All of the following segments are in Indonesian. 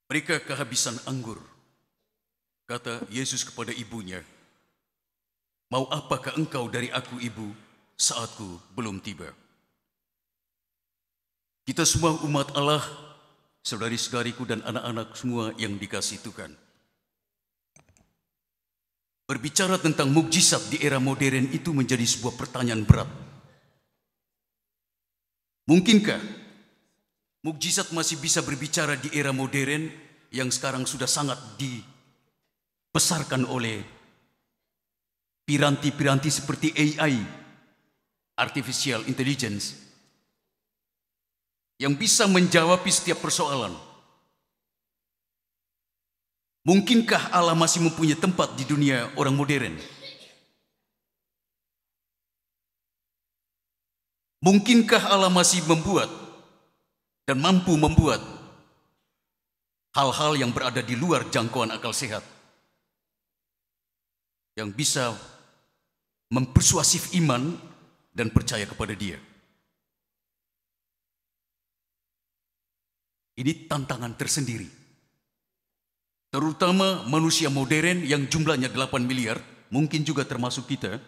Mereka kehabisan anggur. Kata Yesus kepada ibunya, "Mau apakah engkau dari aku, ibu, saatku belum tiba?" Kita semua umat Allah, saudari-saudariku dan anak-anak semua yang dikasihi Tuhan. Berbicara tentang mukjizat di era modern itu menjadi sebuah pertanyaan berat. Mungkinkah mukjizat masih bisa berbicara di era modern yang sekarang sudah sangat dibesarkan oleh piranti-piranti seperti AI, Artificial Intelligence, yang bisa menjawab setiap persoalan? Mungkinkah Allah masih mempunyai tempat di dunia orang modern? Mungkinkah Allah masih membuat dan mampu membuat hal-hal yang berada di luar jangkauan akal sehat, yang bisa mempersuasif iman dan percaya kepada Dia? Ini tantangan tersendiri. Terutama manusia modern yang jumlahnya 8 miliar, mungkin juga termasuk kita,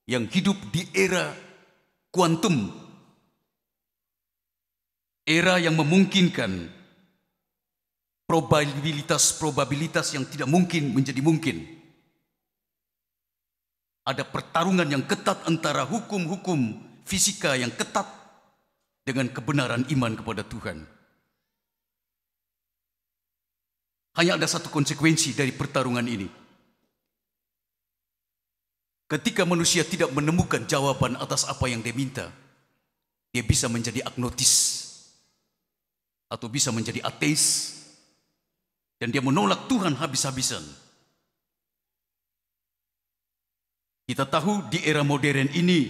yang hidup di era kuantum. Era yang memungkinkan probabilitas yang tidak mungkin menjadi mungkin. Ada pertarungan yang ketat antara hukum-hukum fisika yang ketat dengan kebenaran iman kepada Tuhan. Hanya ada satu konsekuensi dari pertarungan ini. Ketika manusia tidak menemukan jawaban atas apa yang dia minta, dia bisa menjadi agnostis atau bisa menjadi ateis, dan dia menolak Tuhan habis-habisan. Kita tahu di era modern ini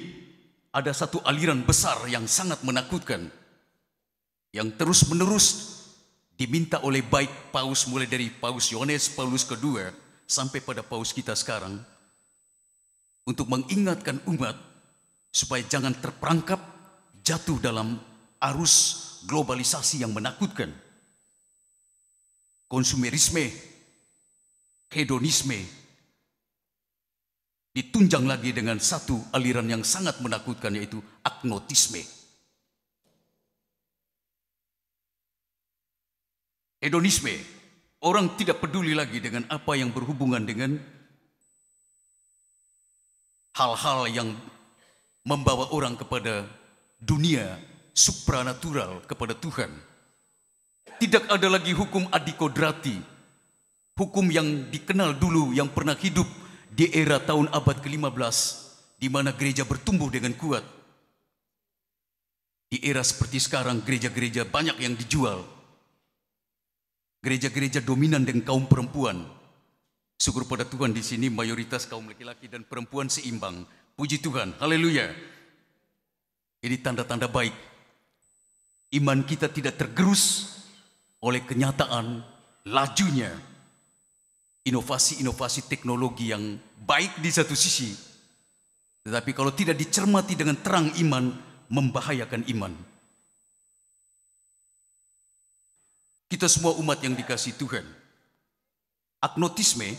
ada satu aliran besar yang sangat menakutkan, yang terus-menerus diminta oleh baik Paus, mulai dari Paus Yohanes Paulus II sampai pada Paus kita sekarang, untuk mengingatkan umat supaya jangan terperangkap jatuh dalam arus globalisasi yang menakutkan. Konsumerisme, hedonisme, ditunjang lagi dengan satu aliran yang sangat menakutkan, yaitu agnotisme. Hedonisme, orang tidak peduli lagi dengan apa yang berhubungan dengan hal-hal yang membawa orang kepada dunia supranatural, kepada Tuhan. Tidak ada lagi hukum adikodrati, hukum yang dikenal dulu, yang pernah hidup di era tahun abad ke-15, di mana gereja bertumbuh dengan kuat. Di era seperti sekarang, gereja-gereja banyak yang dijual. Gereja-gereja dominan dengan kaum perempuan. Syukur pada Tuhan, di sini mayoritas kaum laki-laki dan perempuan seimbang. Puji Tuhan, haleluya. Ini tanda-tanda baik. Iman kita tidak tergerus oleh kenyataan lajunya inovasi-inovasi teknologi yang baik di satu sisi, tetapi kalau tidak dicermati dengan terang iman, membahayakan iman. Kita semua umat yang dikasihi Tuhan, agnotisme,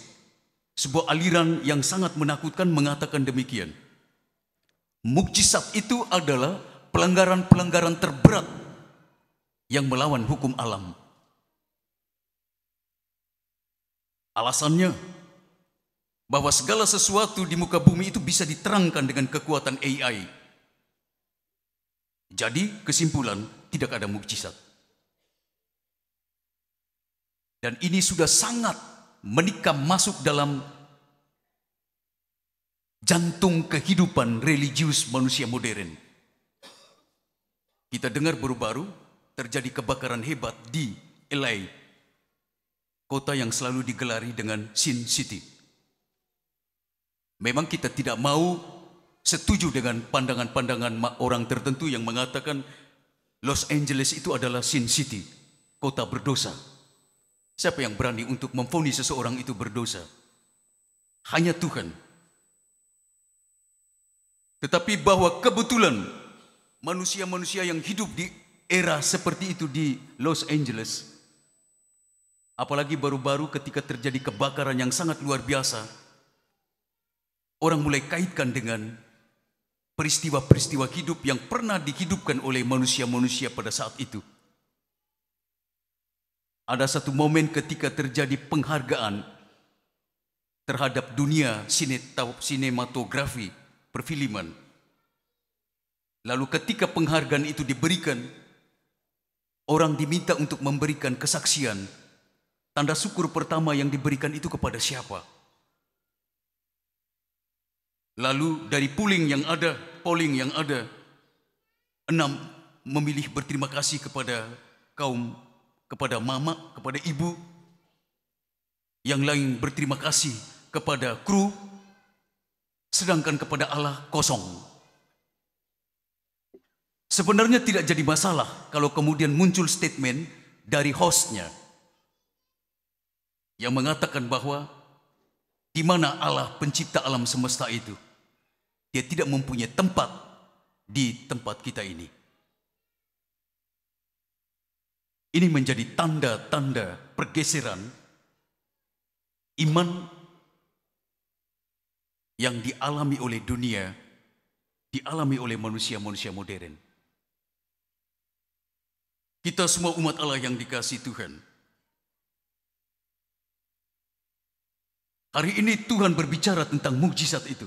sebuah aliran yang sangat menakutkan, mengatakan demikian: mukjizat itu adalah pelanggaran-pelanggaran terberat yang melawan hukum alam. Alasannya bahwa segala sesuatu di muka bumi itu bisa diterangkan dengan kekuatan AI. Jadi kesimpulan, tidak ada mukjizat. Dan ini sudah sangat menikam masuk dalam jantung kehidupan religius manusia modern. Kita dengar baru-baru terjadi kebakaran hebat di LA, kota yang selalu digelari dengan Sin City. Memang kita tidak mau setuju dengan pandangan-pandangan orang tertentu yang mengatakan Los Angeles itu adalah Sin City, kota berdosa. Siapa yang berani untuk memvonis seseorang itu berdosa? Hanya Tuhan. Tetapi bahwa kebetulan manusia-manusia yang hidup di era seperti itu di Los Angeles Apalagi baru-baru ketika terjadi kebakaran yang sangat luar biasa, orang mulai kaitkan dengan peristiwa-peristiwa hidup yang pernah dihidupkan oleh manusia-manusia pada saat itu. Ada satu momen ketika terjadi penghargaan terhadap dunia sinematografi, perfilman. Lalu ketika penghargaan itu diberikan, orang diminta untuk memberikan kesaksian. Tanda syukur pertama yang diberikan itu kepada siapa? Lalu dari polling yang ada, 6 memilih berterima kasih kepada kepada mama, kepada ibu. Yang lain berterima kasih kepada kru, sedangkan kepada Allah kosong. Sebenarnya tidak jadi masalah kalau kemudian muncul statement dari hostnya yang mengatakan bahwa di mana Allah pencipta alam semesta itu, dia tidak mempunyai tempat di tempat kita ini. Ini menjadi tanda-tanda pergeseran iman yang dialami oleh dunia, dialami oleh manusia-manusia modern. Kita semua umat Allah yang dikasihi Tuhan. Hari ini Tuhan berbicara tentang mukjizat itu.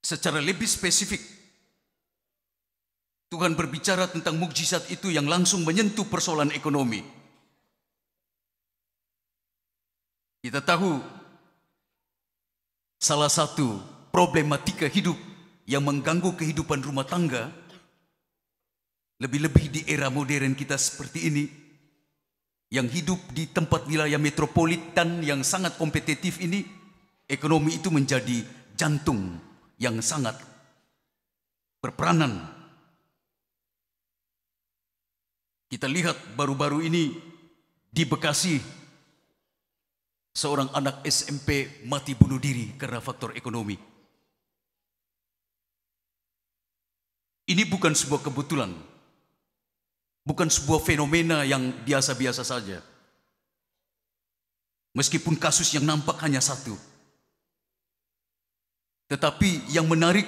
Secara lebih spesifik, Tuhan berbicara tentang mukjizat itu yang langsung menyentuh persoalan ekonomi. Kita tahu salah satu problematika hidup yang mengganggu kehidupan rumah tangga, lebih-lebih di era modern kita seperti ini, yang hidup di tempat wilayah metropolitan yang sangat kompetitif ini, ekonomi itu menjadi jantung yang sangat berperanan. Kita lihat baru-baru ini di Bekasi, seorang anak SMP mati bunuh diri karena faktor ekonomi. Ini bukan sebuah kebetulan. Bukan sebuah fenomena yang biasa-biasa saja. Meskipun kasus yang nampak hanya satu. Tetapi yang menarik,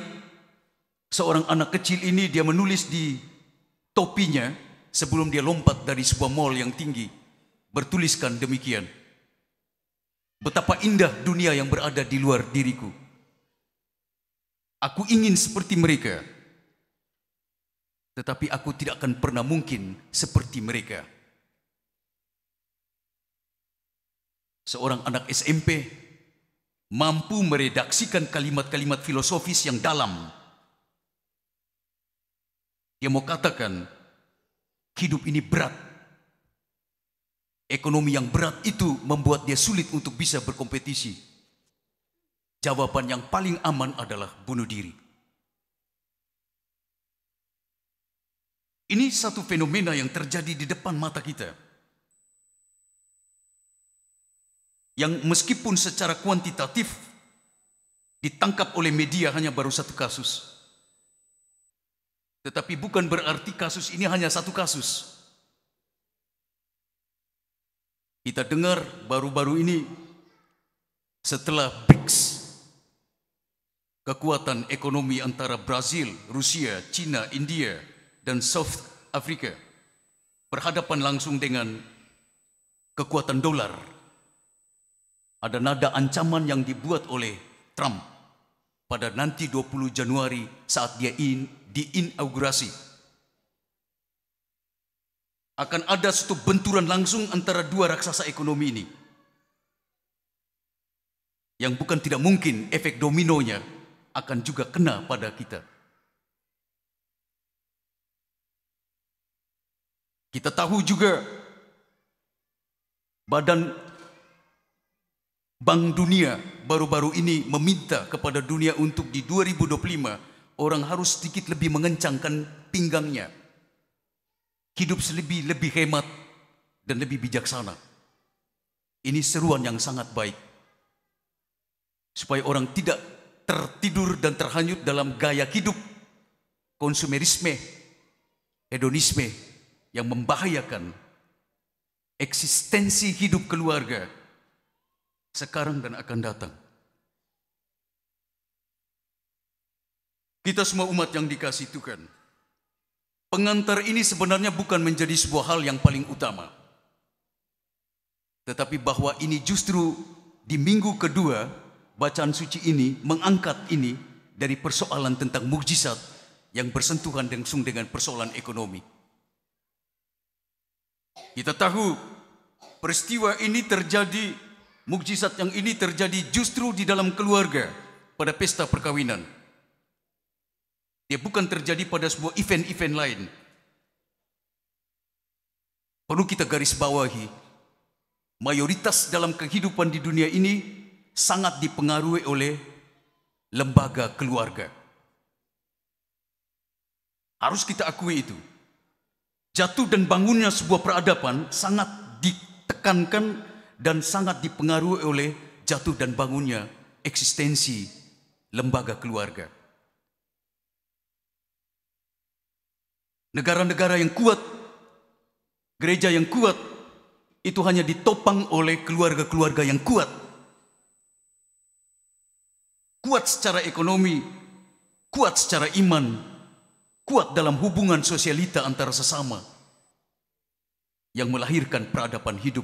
seorang anak kecil ini dia menulis di topinya sebelum dia lompat dari sebuah mall yang tinggi. Bertuliskan demikian. Betapa indah dunia yang berada di luar diriku. Aku ingin seperti mereka. Tetapi aku tidak akan pernah mungkin seperti mereka. Seorang anak SMP mampu meredaksikan kalimat-kalimat filosofis yang dalam. Dia mau katakan, hidup ini berat. Ekonomi yang berat itu membuat dia sulit untuk bisa berkompetisi. Jawaban yang paling aman adalah bunuh diri. Ini satu fenomena yang terjadi di depan mata kita. Yang meskipun secara kuantitatif ditangkap oleh media hanya baru satu kasus. Tetapi bukan berarti kasus ini hanya satu kasus. Kita dengar baru-baru ini setelah BRICS, kekuatan ekonomi antara Brazil, Rusia, China, India, dan South Africa berhadapan langsung dengan kekuatan dolar. Ada nada ancaman yang dibuat oleh Trump pada nanti 20 Januari saat dia diinaugurasi. Akan ada suatu benturan langsung antara dua raksasa ekonomi ini. Yang bukan tidak mungkin efek dominonya akan juga kena pada kita. Kita tahu juga Badan Bank Dunia baru-baru ini meminta kepada dunia untuk di 2025 orang harus sedikit lebih mengencangkan pinggangnya. Hidup lebih hemat dan lebih bijaksana. Ini seruan yang sangat baik. Supaya orang tidak tertidur dan terhanyut dalam gaya hidup konsumerisme, hedonisme yang membahayakan eksistensi hidup keluarga sekarang dan akan datang. Kita semua umat yang dikasihi Tuhan, pengantar ini sebenarnya bukan menjadi sebuah hal yang paling utama. Tetapi bahwa ini justru di minggu kedua, bacaan suci ini mengangkat ini dari persoalan tentang mukjizat yang bersentuhan langsung dengan persoalan ekonomi. Kita tahu peristiwa ini terjadi, mukjizat yang ini terjadi justru di dalam keluarga pada pesta perkawinan. Dia bukan terjadi pada sebuah event-event lain. Perlu kita garis bawahi, mayoritas dalam kehidupan di dunia ini sangat dipengaruhi oleh lembaga keluarga. Harus kita akui itu. Jatuh dan bangunnya sebuah peradaban sangat ditekankan dan sangat dipengaruhi oleh jatuh dan bangunnya eksistensi lembaga keluarga. Negara-negara yang kuat, gereja yang kuat, itu hanya ditopang oleh keluarga-keluarga yang kuat. Kuat secara ekonomi, kuat secara iman, kuat dalam hubungan sosialita antara sesama, yang melahirkan peradaban hidup.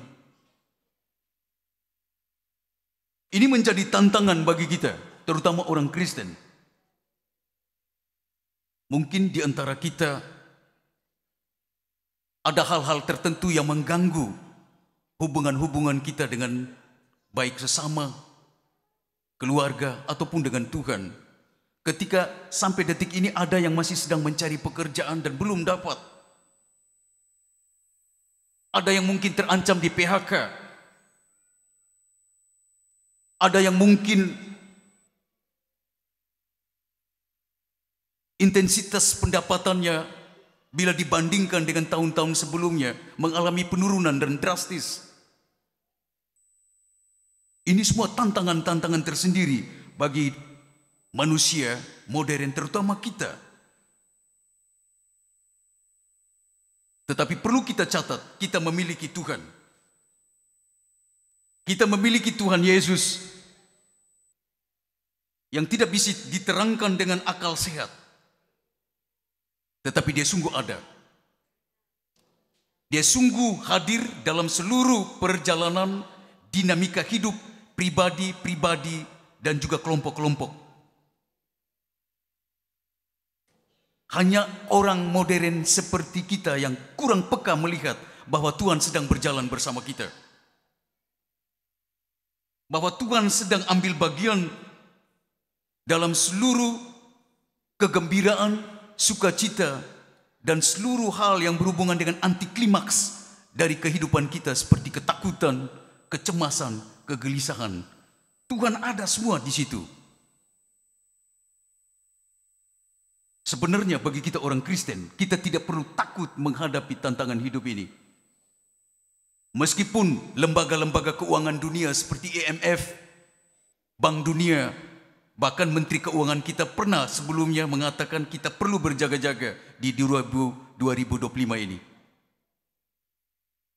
Ini menjadi tantangan bagi kita, terutama orang Kristen. Mungkin di antara kita ada hal-hal tertentu yang mengganggu hubungan-hubungan kita dengan baik sesama, keluarga, ataupun dengan Tuhan. Ketika sampai detik ini ada yang masih sedang mencari pekerjaan dan belum dapat. Ada yang mungkin terancam di PHK. Ada yang mungkin intensitas pendapatannya bila dibandingkan dengan tahun-tahun sebelumnya mengalami penurunan dan drastis. Ini semua tantangan-tantangan tersendiri bagi manusia modern, terutama kita. Tetapi perlu kita catat, kita memiliki Tuhan. Kita memiliki Tuhan Yesus yang tidak bisa diterangkan dengan akal sehat. Tetapi dia sungguh ada. Dia sungguh hadir dalam seluruh perjalanan dinamika hidup pribadi-pribadi dan juga kelompok-kelompok. Hanya orang modern seperti kita yang kurang peka melihat bahwa Tuhan sedang berjalan bersama kita. Bahwa Tuhan sedang ambil bagian dalam seluruh kegembiraan, sukacita, dan seluruh hal yang berhubungan dengan anti klimaks dari kehidupan kita seperti ketakutan, kecemasan, kegelisahan. Tuhan ada semua di situ. Sebenarnya bagi kita orang Kristen, kita tidak perlu takut menghadapi tantangan hidup ini. Meskipun lembaga-lembaga keuangan dunia seperti IMF, Bank Dunia, bahkan Menteri Keuangan kita pernah sebelumnya mengatakan kita perlu berjaga-jaga di 2025 ini.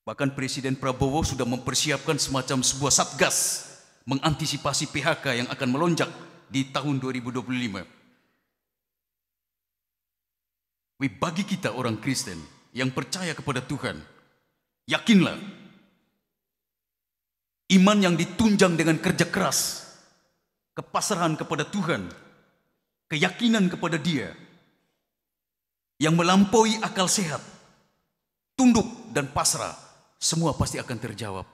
Bahkan Presiden Prabowo sudah mempersiapkan semacam sebuah satgas mengantisipasi PHK yang akan melonjak di tahun 2025. Bagi kita orang Kristen yang percaya kepada Tuhan, yakinlah, iman yang ditunjang dengan kerja keras, kepasrahan kepada Tuhan, keyakinan kepada Dia, yang melampaui akal sehat, tunduk dan pasrah, semua pasti akan terjawab.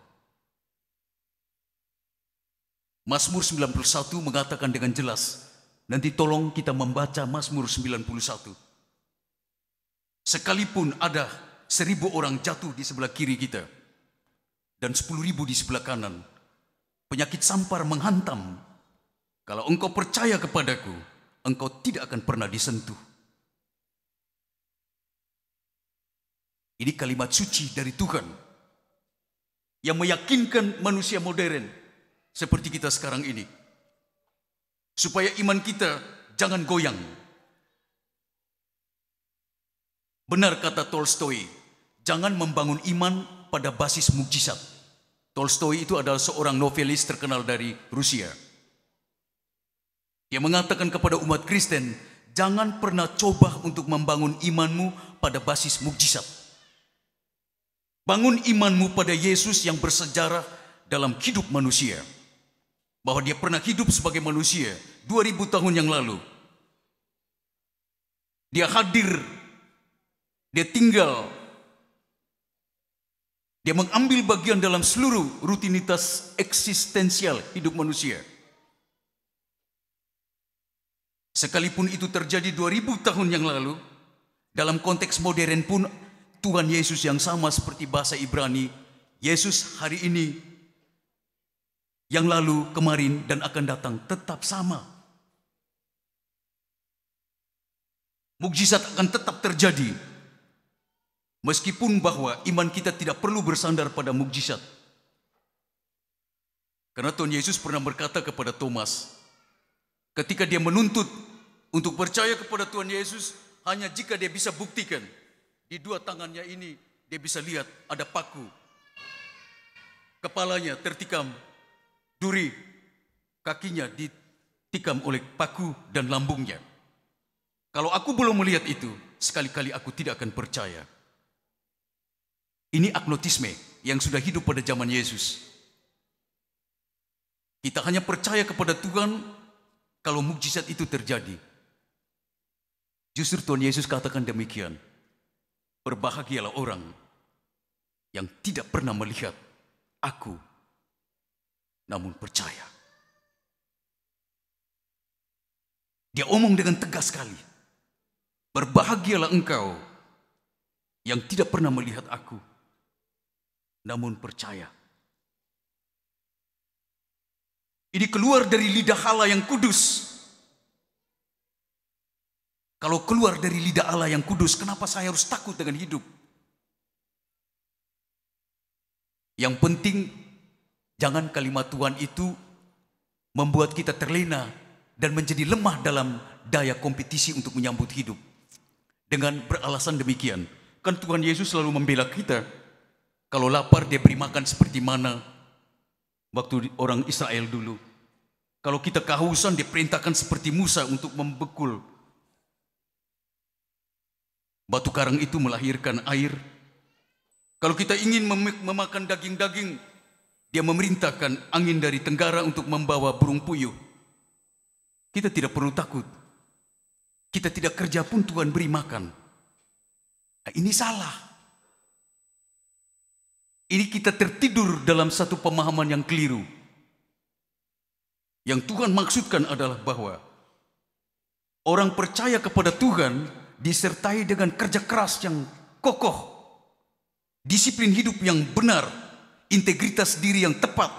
Mazmur 91 mengatakan dengan jelas, nanti tolong kita membaca Mazmur 91. Sekalipun ada 1.000 orang jatuh di sebelah kiri kita dan 10.000 di sebelah kanan, penyakit sampar menghantam, kalau engkau percaya kepadaku, engkau tidak akan pernah disentuh. Ini kalimat suci dari Tuhan yang meyakinkan manusia modern seperti kita sekarang ini, supaya iman kita jangan goyang. Benar kata Tolstoy, jangan membangun iman pada basis mukjizat. Tolstoy itu adalah seorang novelis terkenal dari Rusia. Dia mengatakan kepada umat Kristen, jangan pernah coba untuk membangun imanmu pada basis mukjizat. Bangun imanmu pada Yesus yang bersejarah dalam hidup manusia. Bahwa dia pernah hidup sebagai manusia 2000 tahun yang lalu. Dia hadir, dia tinggal, dia mengambil bagian dalam seluruh rutinitas eksistensial hidup manusia. Sekalipun itu terjadi 2000 tahun yang lalu, dalam konteks modern pun Tuhan Yesus yang sama seperti bahasa Ibrani, Yesus hari ini, yang lalu, kemarin, dan akan datang tetap sama. Mukjizat akan tetap terjadi. Meskipun bahwa iman kita tidak perlu bersandar pada mukjizat. Karena Tuhan Yesus pernah berkata kepada Thomas, ketika dia menuntut untuk percaya kepada Tuhan Yesus, hanya jika dia bisa buktikan, di dua tangannya ini, dia bisa lihat ada paku. Kepalanya tertikam duri, kakinya ditikam oleh paku dan lambungnya. Kalau aku belum melihat itu, sekali-kali aku tidak akan percaya. Ini agnotisme yang sudah hidup pada zaman Yesus. Kita hanya percaya kepada Tuhan kalau mukjizat itu terjadi. Justru Tuhan Yesus katakan demikian. Berbahagialah orang yang tidak pernah melihat aku, namun percaya. Dia omong dengan tegas sekali. Berbahagialah engkau yang tidak pernah melihat aku, namun percaya. Ini keluar dari lidah Allah yang kudus. Kalau keluar dari lidah Allah yang kudus, kenapa saya harus takut dengan hidup? Yang penting, jangan kalimat Tuhan itu membuat kita terlena dan menjadi lemah dalam daya kompetisi untuk menyambut hidup. Dengan beralasan demikian, kan Tuhan Yesus selalu membela kita. Kalau lapar dia beri makan seperti mana waktu orang Israel dulu. Kalau kita kehausan dia perintahkan seperti Musa untuk membekul batu karang itu melahirkan air. Kalau kita ingin memakan daging-daging, dia memerintahkan angin dari tenggara untuk membawa burung puyuh. Kita tidak perlu takut. Kita tidak kerja pun Tuhan beri makan. Nah, ini salah. Ini kita tertidur dalam satu pemahaman yang keliru. Yang Tuhan maksudkan adalah bahwa orang percaya kepada Tuhan disertai dengan kerja keras yang kokoh, disiplin hidup yang benar, integritas diri yang tepat.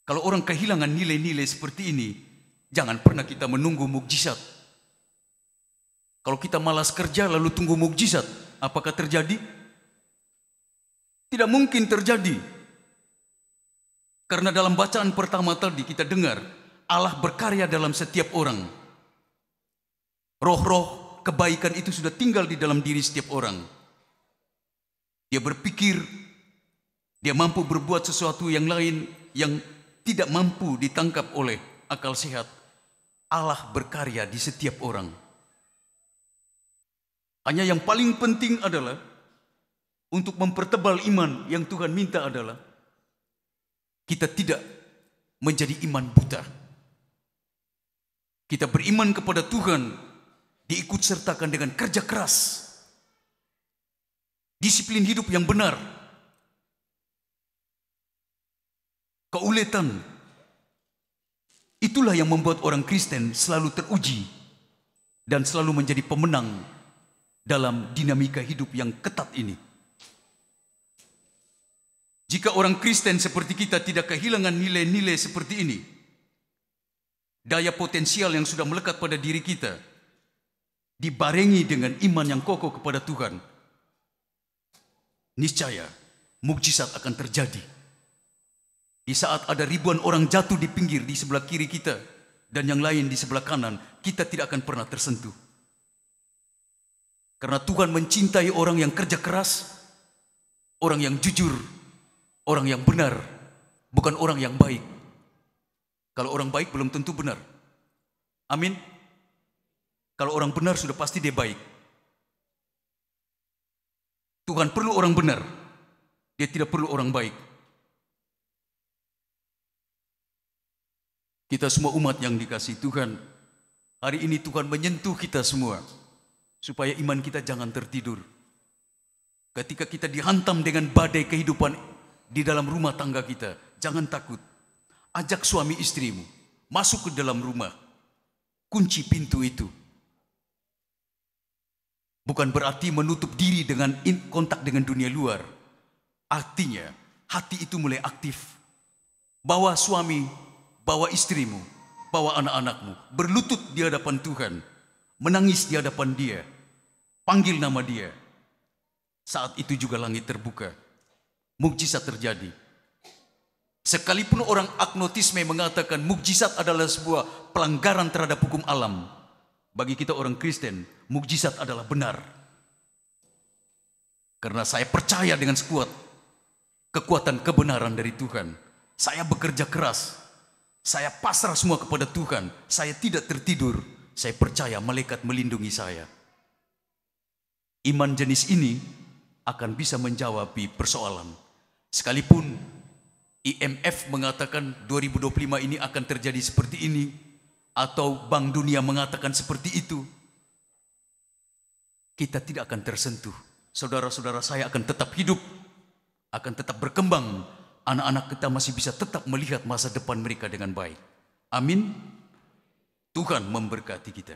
Kalau orang kehilangan nilai-nilai seperti ini, jangan pernah kita menunggu mukjizat. Kalau kita malas kerja lalu tunggu mukjizat, apakah terjadi? Tidak mungkin terjadi. Karena dalam bacaan pertama tadi kita dengar, Allah berkarya dalam setiap orang. Roh-roh kebaikan itu sudah tinggal di dalam diri setiap orang. Dia berpikir, dia mampu berbuat sesuatu yang lain yang tidak mampu ditangkap oleh akal sehat. Allah berkarya di setiap orang. Hanya yang paling penting adalah untuk mempertebal iman yang Tuhan minta adalah kita tidak menjadi iman buta. Kita beriman kepada Tuhan diikut sertakan dengan kerja keras, disiplin hidup yang benar, keuletan. Itulah yang membuat orang Kristen selalu teruji dan selalu menjadi pemenang dalam dinamika hidup yang ketat ini. Jika orang Kristen seperti kita tidak kehilangan nilai-nilai seperti ini, daya potensial yang sudah melekat pada diri kita, dibarengi dengan iman yang kokoh kepada Tuhan, niscaya mukjizat akan terjadi. Di saat ada ribuan orang jatuh di pinggir di sebelah kiri kita dan yang lain di sebelah kanan, kita tidak akan pernah tersentuh. Karena Tuhan mencintai orang yang kerja keras orang yang jujur, orang yang benar, bukan orang yang baik. Kalau orang baik belum tentu benar. Amin. Kalau orang benar sudah pasti dia baik. Tuhan perlu orang benar. Dia tidak perlu orang baik. Kita semua umat yang dikasihi Tuhan, hari ini Tuhan menyentuh kita semua supaya iman kita jangan tertidur. Ketika kita dihantam dengan badai kehidupan di dalam rumah tangga kita, jangan takut. Ajak suami istrimu masuk ke dalam rumah. Kunci pintu itu. Bukan berarti menutup diri dengan kontak dengan dunia luar. Artinya hati itu mulai aktif. Bawa suami, bawa istrimu, bawa anak-anakmu, berlutut di hadapan Tuhan, menangis di hadapan Dia, panggil nama Dia. Saat itu juga langit terbuka, mukjizat terjadi. Sekalipun orang agnotisme mengatakan mukjizat adalah sebuah pelanggaran terhadap hukum alam, bagi kita orang Kristen, mukjizat adalah benar. Karena saya percaya dengan sekuat kekuatan kebenaran dari Tuhan. Saya bekerja keras, saya pasrah semua kepada Tuhan, saya tidak tertidur, saya percaya malaikat melindungi saya. Iman jenis ini akan bisa menjawab persoalan. Sekalipun IMF mengatakan 2025 ini akan terjadi seperti ini, atau Bank Dunia mengatakan seperti itu, kita tidak akan tersentuh. Saudara-saudara saya akan tetap hidup, akan tetap berkembang. Anak-anak kita masih bisa tetap melihat masa depan mereka dengan baik. Amin. Tuhan memberkati kita.